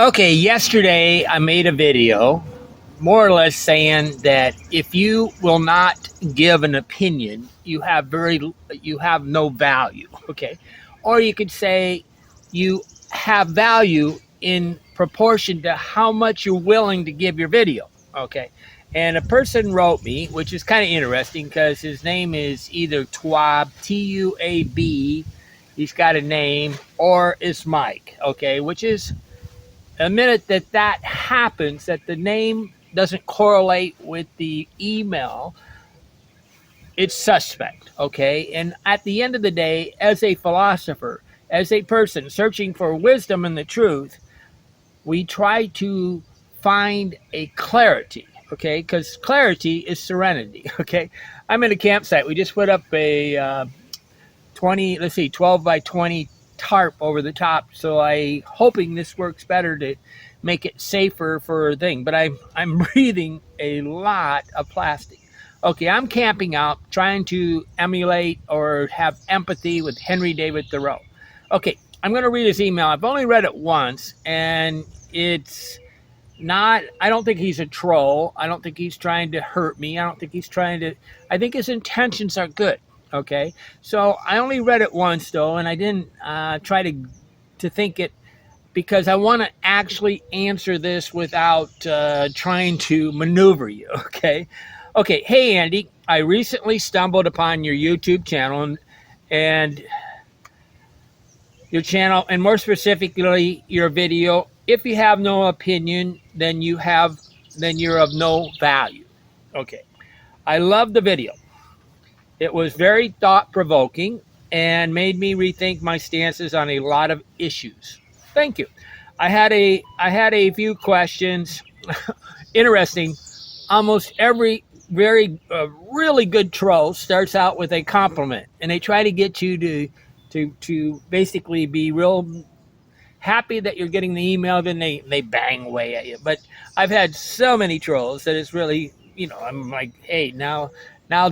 Okay, yesterday I made a video more or less saying that if you will not give an opinion, you have no value, okay? Or you could say you have value in proportion to how much you're willing to give your video, okay? And a person wrote me, which is kind of interesting because his name is either Tuab, Tuab, he's got a name, or it's Mike, okay, which is a minute that happens, that the name doesn't correlate with the email, it's suspect, okay? And at the end of the day, as a philosopher, as a person searching for wisdom and the truth, we try to find a clarity, okay? Because clarity is serenity, okay? I'm in a campsite. We just put up a 12 by 20 tarp over the top, so I hoping this works better to make it safer for a thing, but I'm breathing a lot of plastic. Okay, I'm camping out trying to emulate or have empathy with Henry David Thoreau. Okay, I'm going to read his email. I've only read it once, and it's not, I don't think he's a troll. I don't think he's trying to hurt me. I don't think he's trying to, I think his intentions are good. Okay, so I only read it once though, and I didn't try to think it, because I want to actually answer this without trying to maneuver you. Okay. Hey Andy, I recently stumbled upon your YouTube channel and your channel, and more specifically your video. If you have no opinion, then you're of no value. Okay, I love the video. It was very thought-provoking and made me rethink my stances on a lot of issues. Thank you. I had a few questions. Interesting. Almost every really good troll starts out with a compliment, and they try to get you to basically be real happy that you're getting the email. Then they bang away at you. But I've had so many trolls that it's really, I'm like, hey, now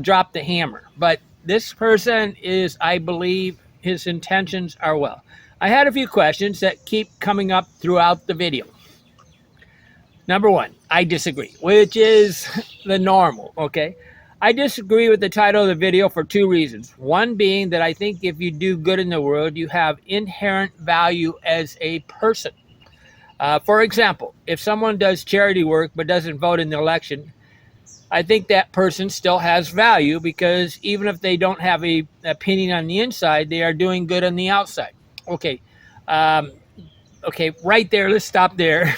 drop the hammer. But this person is, I believe, his intentions are well. I had a few questions that keep coming up throughout the video. Number one, I disagree, which is the normal, okay? I disagree with the title of the video for two reasons. One being that I think if you do good in the world, you have inherent value as a person. For example, if someone does charity work but doesn't vote in the election, I think that person still has value, because even if they don't have an opinion on the inside, they are doing good on the outside. Okay, right there, let's stop there.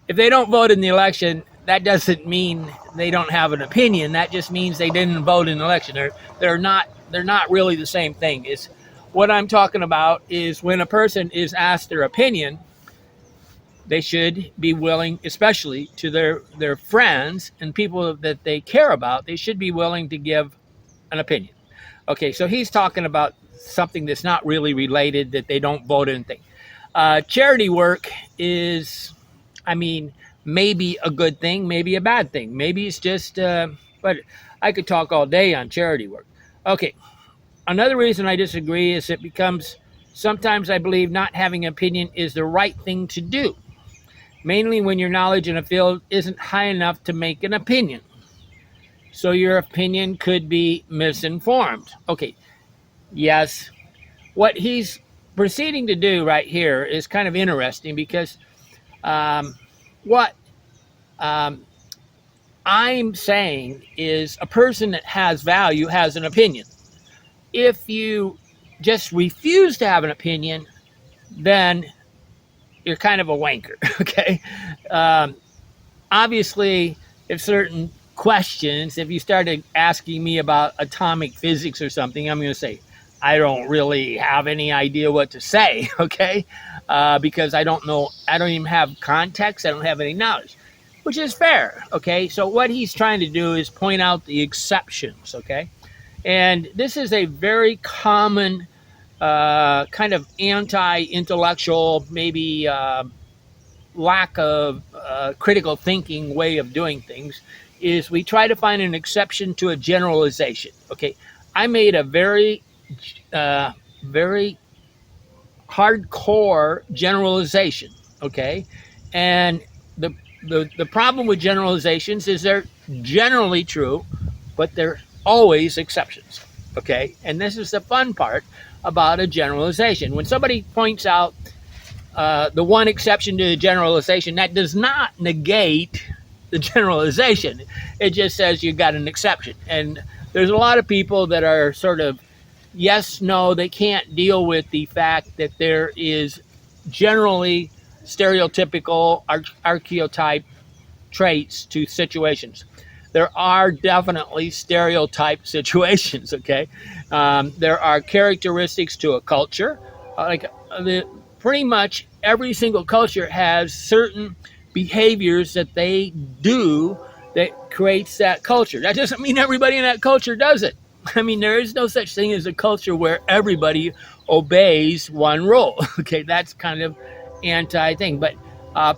If they don't vote in the election, that doesn't mean they don't have an opinion. That just means they didn't vote in the election. They're not really the same thing. What I'm talking about is when a person is asked their opinion, they should be willing, especially to their friends and people that they care about, they should be willing to give an opinion. Okay, so he's talking about something that's not really related, that they don't vote in thing. Charity work is, maybe a good thing, maybe a bad thing. Maybe it's just, but I could talk all day on charity work. Okay, another reason I disagree is it becomes, sometimes I believe not having an opinion is the right thing to do, mainly when your knowledge in a field isn't high enough to make an opinion. So your opinion could be misinformed. Okay, yes. What he's proceeding to do right here is kind of interesting, because what I'm saying is a person that has value has an opinion. If you just refuse to have an opinion, then you're kind of a wanker, okay? Obviously, if certain questions, if you started asking me about atomic physics or something, I'm going to say, I don't really have any idea what to say, okay? Because I don't know, I don't even have context, I don't have any knowledge, which is fair, okay? So what he's trying to do is point out the exceptions, okay? And this is a very common kind of anti-intellectual, maybe lack of critical thinking way of doing things, is we try to find an exception to a generalization. Okay, I made a very hardcore generalization. Okay, and the the problem with generalizations is they're generally true, but they're always exceptions. Okay, and this is the fun part about a generalization. When somebody points out the one exception to the generalization, that does not negate the generalization. It just says you got an exception. And there's a lot of people that are sort of yes, no, they can't deal with the fact that there is generally stereotypical archetype traits to situations. There are definitely stereotype situations, okay? There are characteristics to a culture. Pretty much every single culture has certain behaviors that they do that creates that culture. That doesn't mean everybody in that culture does it. I mean, there is no such thing as a culture where everybody obeys one rule. Okay, that's kind of anti thing. But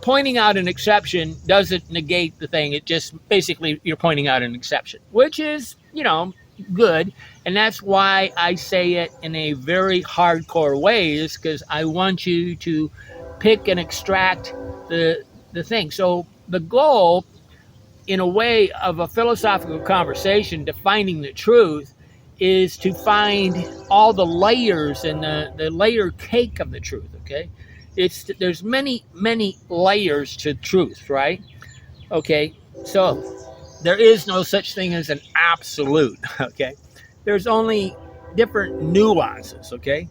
pointing out an exception doesn't negate the thing. It just basically you're pointing out an exception, which is, good. And that's why I say it in a very hardcore way, is because I want you to pick and extract the thing. So the goal, in a way, of a philosophical conversation defining the truth is to find all the layers and the layer cake of the truth. Okay, there's many layers to truth, right? Okay, so there is no such thing as an absolute. Okay, there's only different nuances. Okay,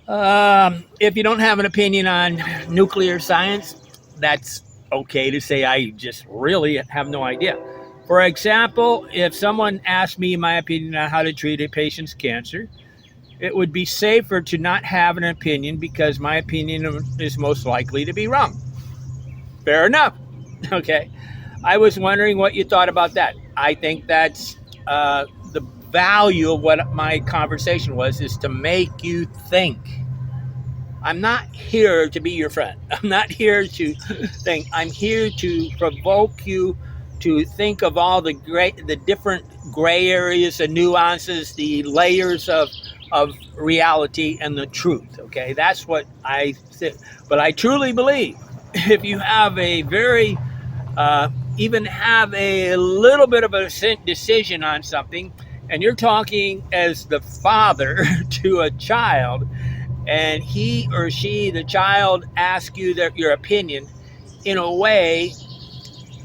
if you don't have an opinion on nuclear science, that's okay to say I just really have no idea. For example, if someone asked me my opinion on how to treat a patient's cancer, it would be safer to not have an opinion because my opinion is most likely to be wrong. Fair enough. Okay. I was wondering what you thought about that. I think that's the value of what my conversation was, is to make you think. I'm not here to be your friend. I'm not here to think. I'm here to provoke you to think of all the different gray areas, the nuances, the layers of reality and the truth. Okay, that's what I think. But I truly believe if you have a very even have a little bit of a decision on something, and you're talking as the father to a child, and he or she, the child, asks you your opinion, in a way,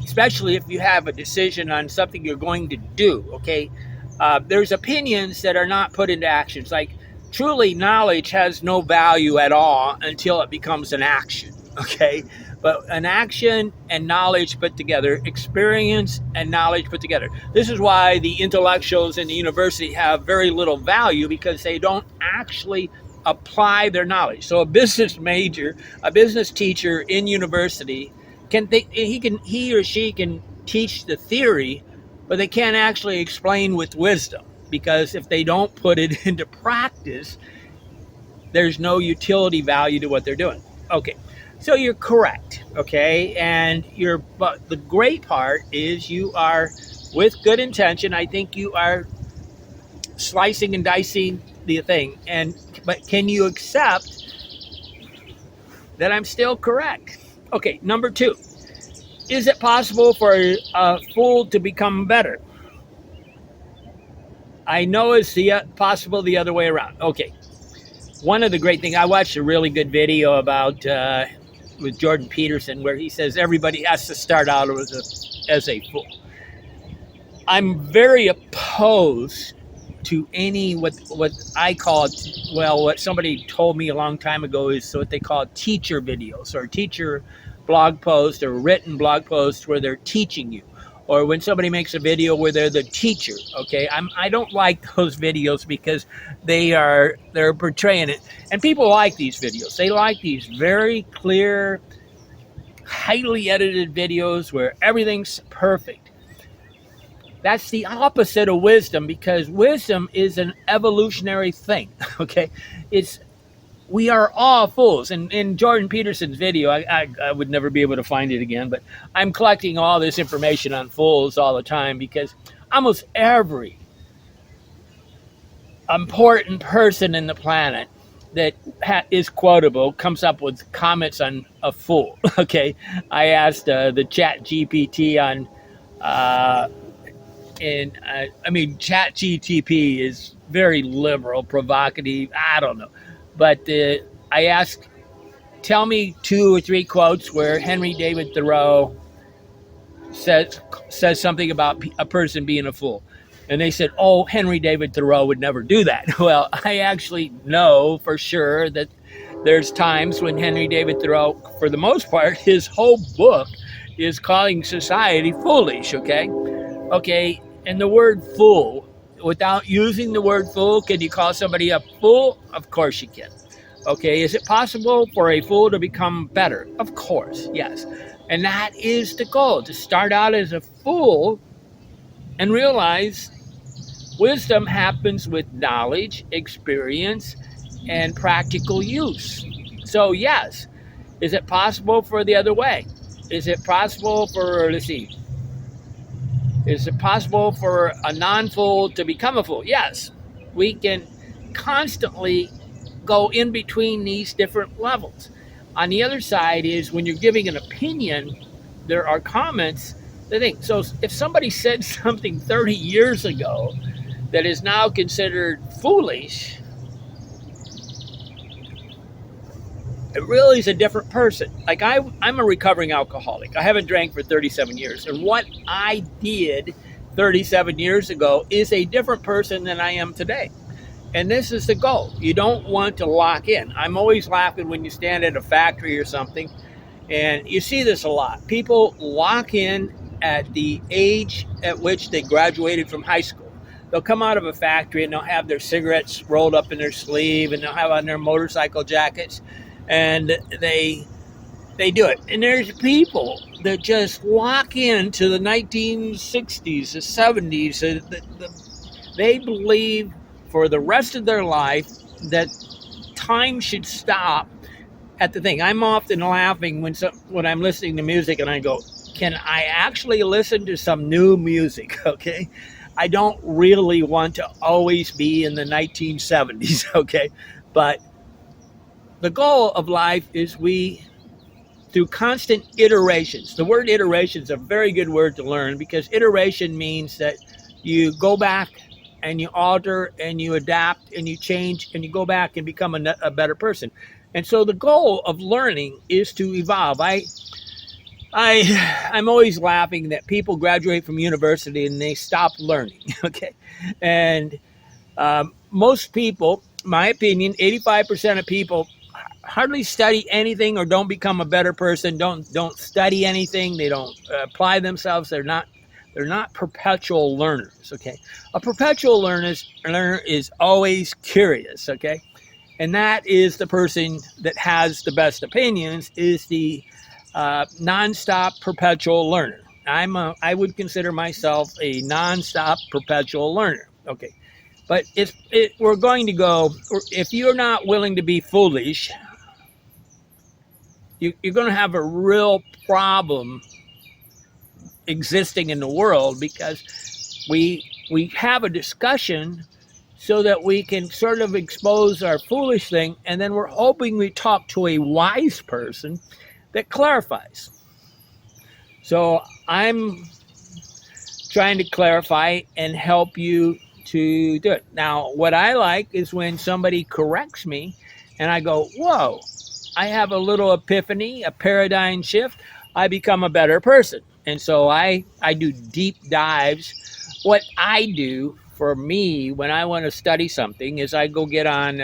especially if you have a decision on something you're going to do, okay, there's opinions that are not put into actions. Like, truly, knowledge has no value at all until it becomes an action, okay? But an action and knowledge put together, experience and knowledge put together. This is why the intellectuals in the university have very little value, because they don't actually apply their knowledge. So a business major, a business teacher in university, he or she can teach the theory, but they can't actually explain with wisdom, because if they don't put it into practice, there's no utility value to what they're doing. Okay, so you're correct. Okay, but the great part is you are, with good intention, I think you are slicing and dicing the thing, but can you accept that I'm still correct? Okay, number 2. Is it possible for a fool to become better? I know it's possible the other way around. Okay. One of the great things, I watched a really good video about with Jordan Peterson, where he says everybody has to start out as a fool. I'm very opposed to any what I call, what somebody told me a long time ago is what they call teacher videos, or teacher blog posts, or written blog posts where they're teaching you, or when somebody makes a video where they're the teacher. Okay, I don't like those videos because they're portraying it, and people like these videos. They like these very clear, highly edited videos where everything's perfect. That's the opposite of wisdom, because wisdom is an evolutionary thing. Okay, we are all fools. And in Jordan Peterson's video, I would never be able to find it again, but I'm collecting all this information on fools all the time, because almost every important person in the planet that is quotable comes up with comments on a fool. Okay, I asked the Chat GPT on, uh, and I mean Chat GPT is very liberal, provocative. I don't know, but I asked, tell me 2 or 3 quotes where Henry David Thoreau says says something about a person being a fool. And they said, oh, Henry David Thoreau would never do that. Well, I actually know for sure that there's times when Henry David Thoreau, for the most part, his whole book is calling society foolish, okay? Okay, and the word fool, without using the word fool, can you call somebody a fool? Of course you can. Okay, is it possible for a fool to become better? Of course, yes. And that is the goal, to start out as a fool and realize wisdom happens with knowledge, experience, and practical use. So, yes, is it possible for the other way? Is it possible for, let's see, is it possible for a non fool to become a fool? Yes. We can constantly go in between these different levels. On the other side is when you're giving an opinion, there are comments that think. So if somebody said something 30 years ago that is now considered foolish, it really is a different person. Like I'm a recovering alcoholic. I haven't drank for 37 years. And what I did 37 years ago is a different person than I am today. And this is the goal. You don't want to lock in. I'm always laughing when you stand at a factory or something, and you see this a lot. People lock in at the age at which they graduated from high school. They'll come out of a factory and they'll have their cigarettes rolled up in their sleeve, and they'll have on their motorcycle jackets, and they do it. And there's people that just lock into the 1960s, the 70s. They believe for the rest of their life that time should stop at the thing. I'm often laughing when I'm listening to music and I go, can I actually listen to some new music? Okay. I don't really want to always be in the 1970s. Okay. But the goal of life is through constant iterations. The word iteration is a very good word to learn, because iteration means that you go back and you alter and you adapt and you change and you go back and become a better person. And so the goal of learning is to evolve. I'm always laughing that people graduate from university and they stop learning. Okay. And most people, my opinion, 85% of people hardly study anything or don't become a better person, don't study anything, they don't apply themselves, they're not perpetual learners. Okay, a perpetual learner is always curious. Okay, and that is the person that has the best opinions, is the nonstop perpetual learner. I would consider myself a nonstop perpetual learner. Okay, but we're going to go, if you're not willing to be foolish, you're going to have a real problem existing in the world, because we have a discussion so that we can sort of expose our foolish thing, and then we're hoping we talk to a wise person that clarifies. So I'm trying to clarify and help you to do it. Now, what I like is when somebody corrects me and I go, whoa, I have a little epiphany, a paradigm shift. I become a better person. And so I do deep dives. What I do for me when I want to study something is I go get on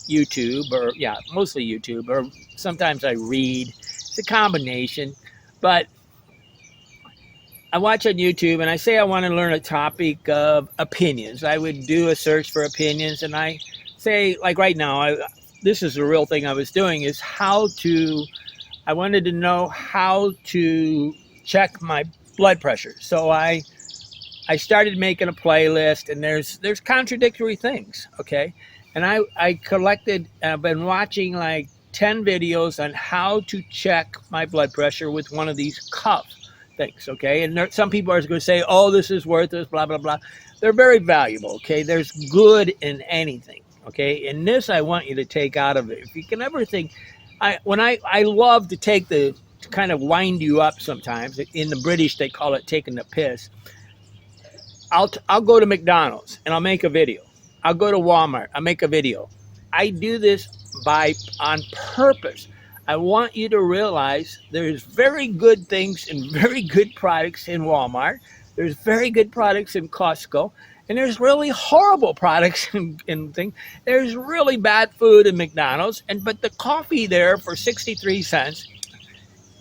YouTube, or mostly YouTube, or sometimes I read. It's a combination. But I watch on YouTube and I say I want to learn a topic of opinions. I would do a search for opinions, and I say, like right now, this is the real thing I was doing, is I wanted to know how to check my blood pressure. So I started making a playlist, and there's contradictory things, okay? And I collected, I've been watching like 10 videos on how to check my blood pressure with one of these cuff things, okay? And some people are going to say, oh, this is worthless, blah, blah, blah. They're very valuable, okay? There's good in anything. Okay, and this I want you to take out of it. If you can ever think, I love to take to kind of wind you up sometimes. In the British, they call it taking the piss. I'll go to McDonald's and I'll make a video. I'll go to Walmart. I'll make a video. I do this on purpose. I want you to realize there's very good things and very good products in Walmart. There's very good products in Costco, and there's really horrible products in things. There's really bad food in McDonald's, but the coffee there for 63 cents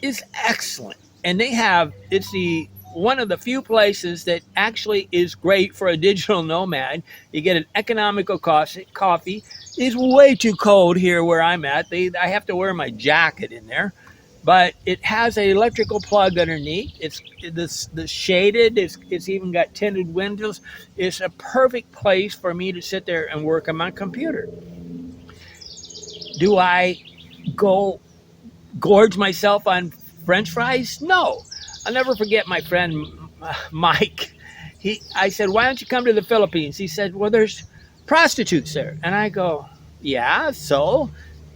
is excellent. And it's the one of the few places that actually is great for a digital nomad. You get an economical coffee. It's way too cold here where I'm at. I have to wear my jacket in there, but it has an electrical plug underneath. It's the shaded. It's even got tinted windows. It's a perfect place for me to sit there and work on my computer. Do I go gorge myself on French fries? No. I'll never forget my friend Mike. I said, "Why don't you come to the Philippines?" He said, "Well, there's prostitutes there." And I go, "Yeah, so?"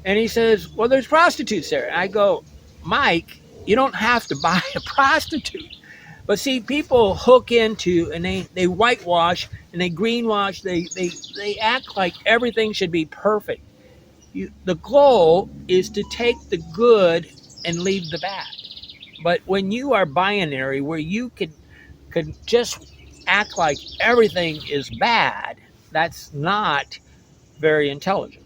And he says, "Well, there's prostitutes there." And I go, "Mike, you don't have to buy a prostitute." But see, people hook into and they whitewash and they greenwash. They act like everything should be perfect. The goal is to take the good and leave the bad. But when you are binary, where you could just act like everything is bad, that's not very intelligent.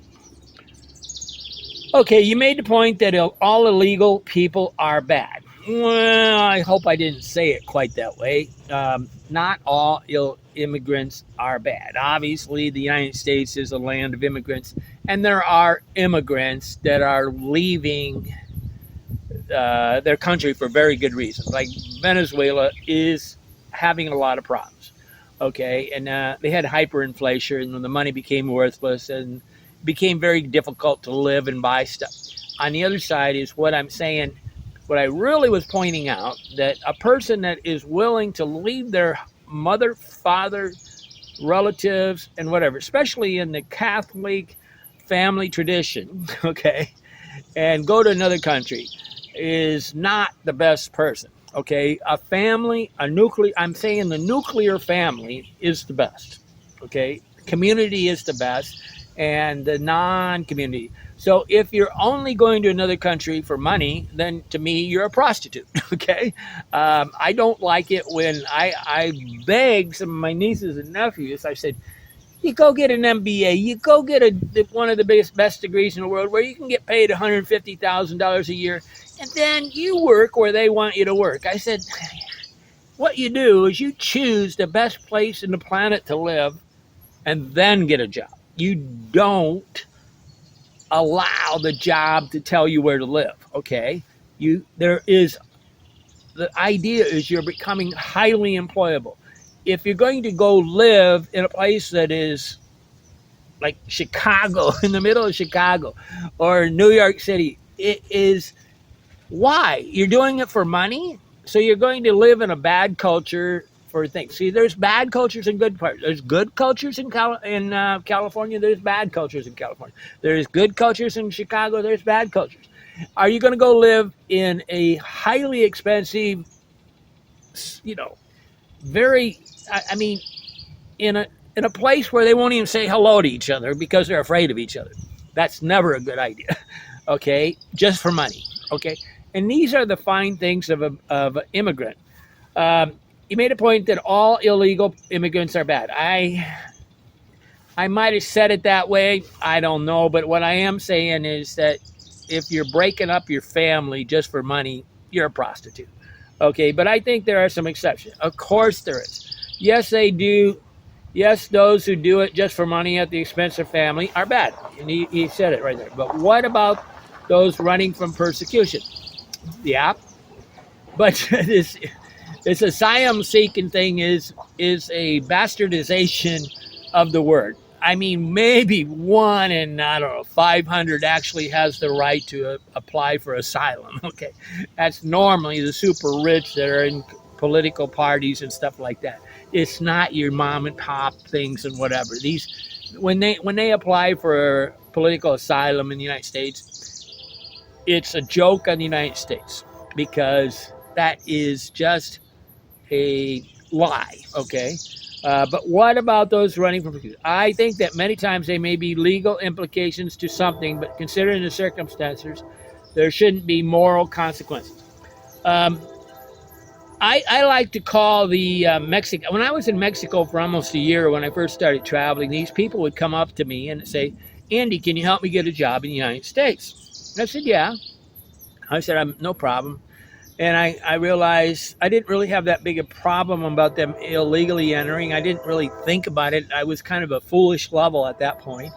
Okay, you made the point that all illegal people are bad. Well, I hope I didn't say it quite that way. Not all immigrants are bad. Obviously, the United States is a land of immigrants, and there are immigrants that are leaving their country for very good reasons. Like Venezuela is having a lot of problems. Okay, and they had hyperinflation, and the money became worthless, and became very difficult to live and buy stuff. On the other side is what I'm saying. What I really was pointing out, that a person that is willing to leave their mother, father, relatives, and whatever, especially in the Catholic family tradition, okay, and go to another country, is not the best person. Okay, a family, I'm saying the nuclear family is the best. Okay, community is the best, and the non-community. So if you're only going to another country for money, then to me, you're a prostitute. Okay, I don't like it when I beg some of my nieces and nephews. I said, you go get an MBA, you go get one of the best degrees in the world where you can get paid $150,000 a year, and then you work where they want you to work. I said, what you do is you choose the best place in the planet to live and then get a job. You don't allow the job to tell you where to live, okay? The idea is you're becoming highly employable. If you're going to go live in a place that is like Chicago, in the middle of Chicago, or New York City, it is why? You're doing it for money? So you're going to live in a bad culture for things. See, there's bad cultures and good parts. There's good cultures in California. There's bad cultures in California. There's good cultures in Chicago. There's bad cultures. Are you going to go live in a highly expensive, very, I mean, in a place where they won't even say hello to each other because they're afraid of each other? That's never a good idea. Okay, just for money. Okay, and these are the fine things of an immigrant. You made a point that all illegal immigrants are bad. I might have said it that way. I don't know, but what I am saying is that if you're breaking up your family just for money, you're a prostitute. Okay, but I think there are some exceptions. Of course there is. Yes, they do. Yes, those who do it just for money at the expense of family are bad. And he said it right there. But what about those running from persecution? Yeah. But this asylum-seeking thing is a bastardization of the word. I mean, maybe 1 in, 500 actually has the right to apply for asylum. Okay, that's normally the super rich that are in political parties and stuff like that. It's not your mom and pop things and whatever. These when they apply for political asylum in the United States, it's a joke on the United States because that is just a lie. Okay. But what about those running for prosecution? I think that many times they may be legal implications to something, but considering the circumstances, there shouldn't be moral consequences. Um, I like to call the Mexico. When I was in Mexico for almost a year, when I first started traveling, these people would come up to me and say, "Andy, can you help me get a job in the United States?" And I said, "Yeah." I said, "I'm no problem." And I realized I didn't really have that big a problem about them illegally entering. I didn't really think about it. I was kind of a foolish level at that point.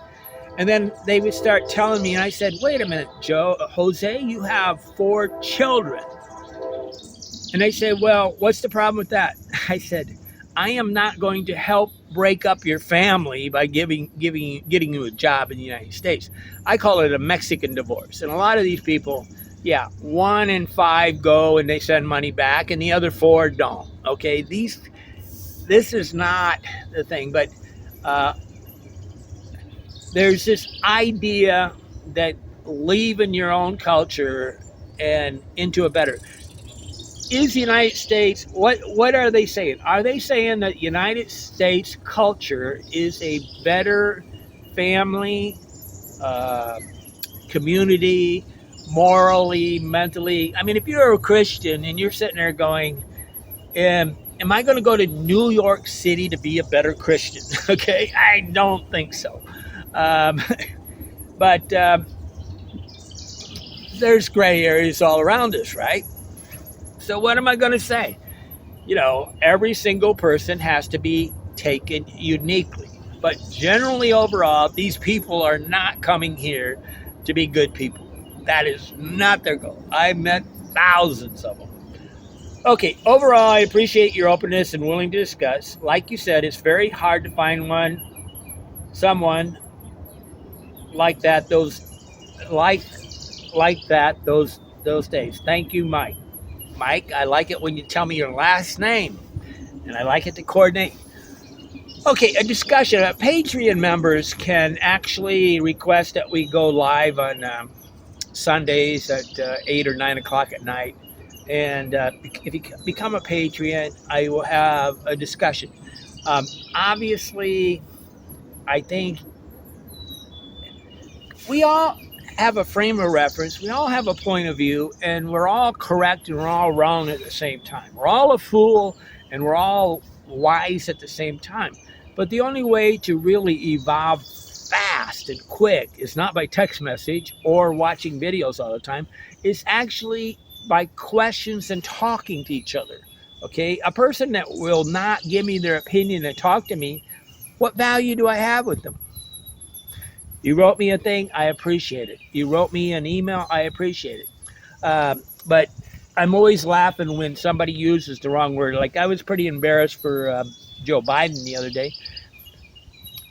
And then they would start telling me, and I said, "Wait a minute, Jose, you have 4 children." And they say, "Well, what's the problem with that?" I said, "I am not going to help break up your family by getting you a job in the United States." I call it a Mexican divorce. And a lot of these people, yeah, 1 in 5 go and they send money back, and the other 4 don't. Okay, this is not the thing, but uh, there's this idea that leaving your own culture and into a better is the United States. What are they saying? Are they saying that United States culture is a better family, uh, community, morally, mentally? I mean, if you're a Christian and you're sitting there going, am I going to go to New York City to be a better Christian? Okay, I don't think so. Um, but there's gray areas all around us, right? So what am I going to say? Every single person has to be taken uniquely. But generally, overall, these people are not coming here to be good people. That is not their goal. I met thousands of them. Okay, overall, I appreciate your openness and willing to discuss. Like you said, it's very hard to find someone like that. Those days. Thank you, Mike. Mike, I like it when you tell me your last name, and I like it to coordinate. Okay, a discussion. Patreon members can actually request that we go live on Sundays at 8 or 9 o'clock at night. And if you become a Patreon, I will have a discussion. Obviously, I think we all have a frame of reference. We all have a point of view, and we're all correct and we're all wrong at the same time. We're all a fool and we're all wise at the same time. But the only way to really evolve fast and quick is not by text message or watching videos all the time. It's actually by questions and talking to each other. Okay, a person that will not give me their opinion and talk to me, what value do I have with them? You wrote me a thing, I appreciate it. You wrote me an email, I appreciate it. But I'm always laughing when somebody uses the wrong word. Like I was pretty embarrassed for Joe Biden the other day.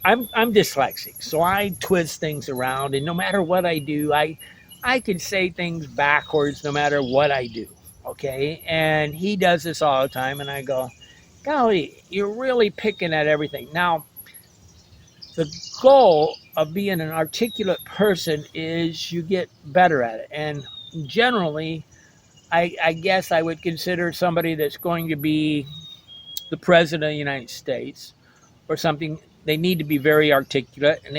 I'm dyslexic, so I twist things around, and no matter what I do, I can say things backwards no matter what I do. Okay, and he does this all the time, and I go, "Golly, you're really picking at everything." Now, the goal of being an articulate person is you get better at it, and generally, I guess I would consider somebody that's going to be the president of the United States or something. They need to be very articulate, and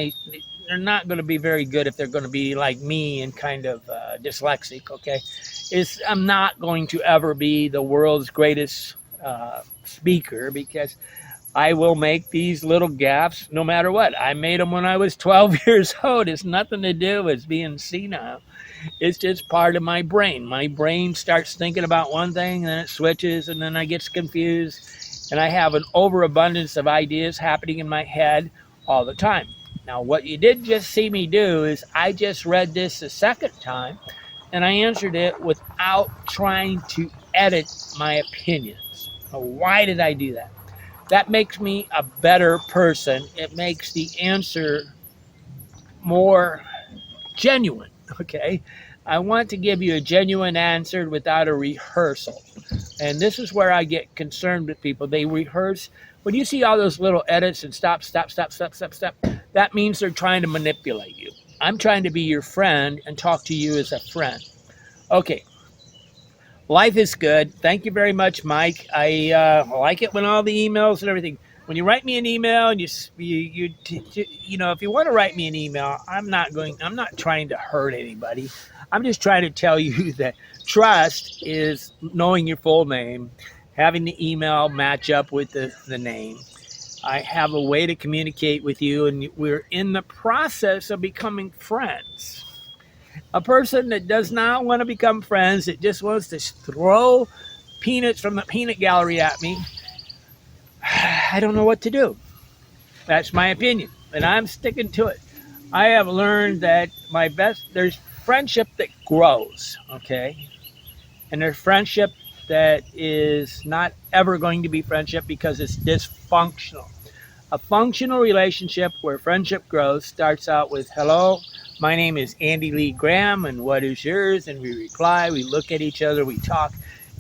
they're not going to be very good if they're going to be like me and kind of dyslexic. Okay, I'm not going to ever be the world's greatest speaker because I will make these little gaffes no matter what. I made them when I was 12 years old. It's nothing to do with being senile. It's just part of my brain. My brain starts thinking about one thing, and then it switches, and then I get confused. And I have an overabundance of ideas happening in my head all the time. Now, what you did just see me do is I just read this a second time, and I answered it without trying to edit my opinions. Now, why did I do that? That makes me a better person. It makes the answer more genuine, okay? I want to give you a genuine answer without a rehearsal. And this is where I get concerned with people. They rehearse. When you see all those little edits and stop, that means they're trying to manipulate you. I'm trying to be your friend and talk to you as a friend. Okay. Life is good. Thank you very much, Mike. I like it when all the emails and everything. When you write me an email and you know, if you want to write me an email, I'm not trying to hurt anybody. I'm just trying to tell you that trust is knowing your full name, having the email match up with the name. I have a way to communicate with you, and we're in the process of becoming friends. A person that does not want to become friends, that just wants to throw peanuts from the peanut gallery at me, I don't know what to do. That's my opinion, and I'm sticking to it. I have learned that there's friendship that grows, okay? And there's friendship that is not ever going to be friendship because it's dysfunctional. A functional relationship where friendship grows starts out with, hello, my name is Andy Lee Graham, and what is yours? And we reply, we look at each other, we talk,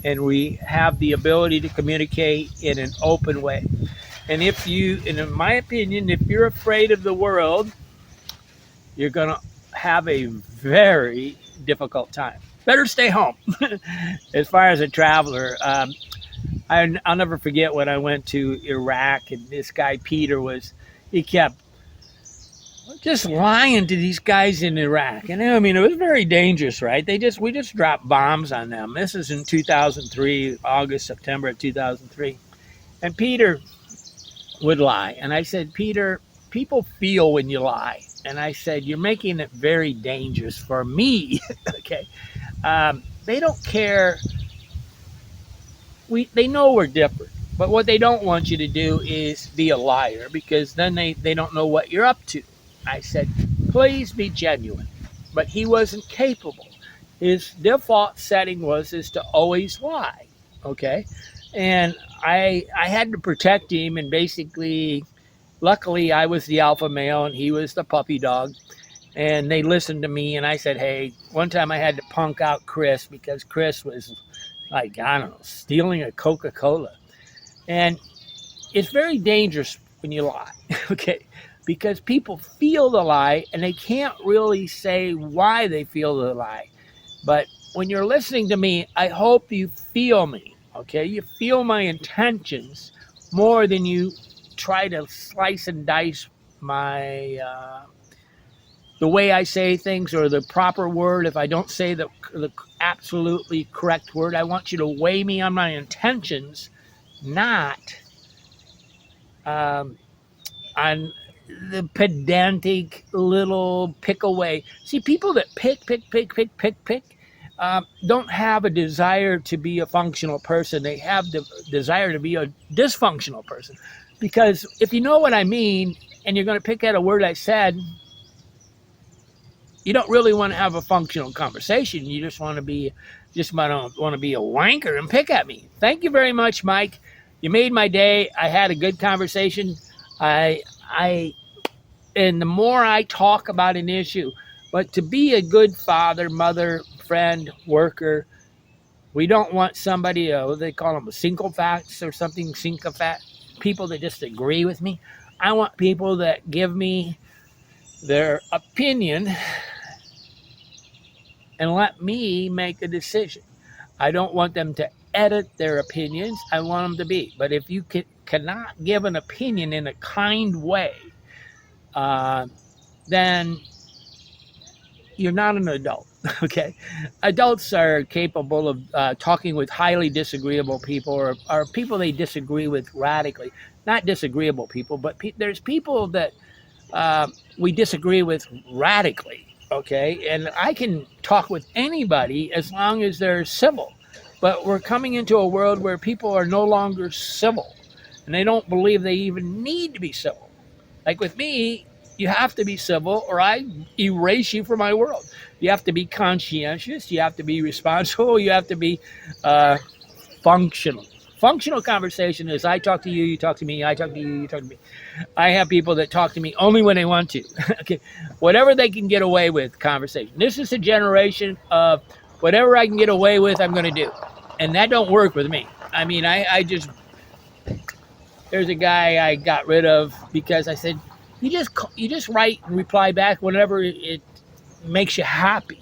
and we have the ability to communicate in an open way. And in my opinion, if you're afraid of the world, you're going to have a very difficult time. Better stay home. As far as a traveler, I'll never forget when I went to Iraq, and this guy Peter he kept just lying to these guys in Iraq. And I mean, it was very dangerous, right? We just dropped bombs on them. This is in 2003, September of 2003. And Peter would lie. And I said, Peter, people feel when you lie. And I said, you're making it very dangerous for me. Okay. They don't care. They know we're different. But what they don't want you to do is be a liar, because then they don't know what you're up to. I said, please be genuine. But he wasn't capable. His default setting is to always lie. Okay. And I had to protect him, and basically, luckily, I was the alpha male and he was the puppy dog. And they listened to me, and I said, hey, one time I had to punk out Chris because Chris was like, I don't know, stealing a Coca-Cola. And it's very dangerous when you lie, okay? Because people feel the lie and they can't really say why they feel the lie. But when you're listening to me, I hope you feel me, okay? You feel my intentions more than you try to slice and dice the way I say things, or the proper word. If I don't say the absolutely correct word, I want you to weigh me on my intentions, not on the pedantic little pick away. See, people that pick, don't have a desire to be a functional person. They have the desire to be a dysfunctional person. Because if you know what I mean, and you're going to pick at a word I said, you don't really want to have a functional conversation. You just want to be a wanker and pick at me. Thank you very much, Mike. You made my day. I had a good conversation. And the more I talk about an issue, but to be a good father, mother, friend, worker, we don't want somebody, they call them a sycophants or something, people that just agree with me. I want people that give me their opinion and let me make a decision. I don't want them to edit their opinions. I want them to be. But if you cannot give an opinion in a kind way, then you're not an adult, okay? Adults are capable of talking with highly disagreeable people, or people they disagree with radically. Not disagreeable people, but there's people that we disagree with radically, okay? And I can talk with anybody as long as they're civil. But we're coming into a world where people are no longer civil, and they don't believe they even need to be civil. Like with me, you have to be civil or I erase you from my world. You have to be conscientious. You have to be responsible. You have to be functional. Functional conversation is I talk to you, you talk to me, I talk to you, you talk to me. I have people that talk to me only when they want to. Okay, whatever they can get away with conversation. This is a generation of whatever I can get away with, I'm going to do. And that don't work with me. I mean, I just, there's a guy I got rid of because I said, you just write and reply back whenever it makes you happy.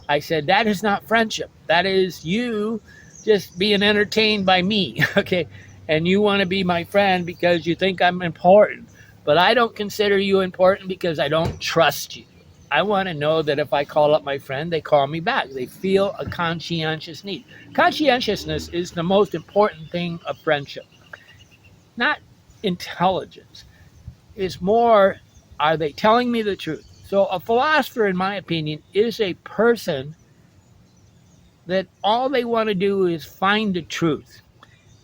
I said, that is not friendship. That is you just being entertained by me, okay? And you want to be my friend because you think I'm important. But I don't consider you important because I don't trust you. I want to know that if I call up my friend, they call me back. They feel a conscientious need. Conscientiousness is the most important thing of friendship, not intelligence. It's more, are they telling me the truth? So a philosopher, in my opinion, is a person that all they want to do is find the truth.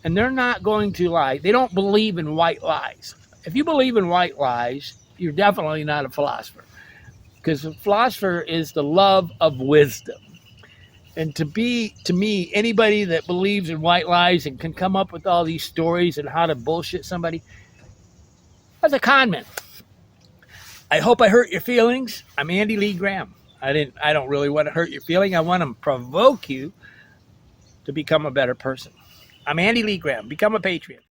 And they're not going to lie. They don't believe in white lies. If you believe in white lies, you're definitely not a philosopher. Because a philosopher is the love of wisdom. And to me, anybody that believes in white lies and can come up with all these stories and how to bullshit somebody, that's a con man. I hope I hurt your feelings. I'm Andy Lee Graham. I don't really want to hurt your feeling. I want to provoke you to become a better person. I'm Andy Lee Graham. Become a patriot.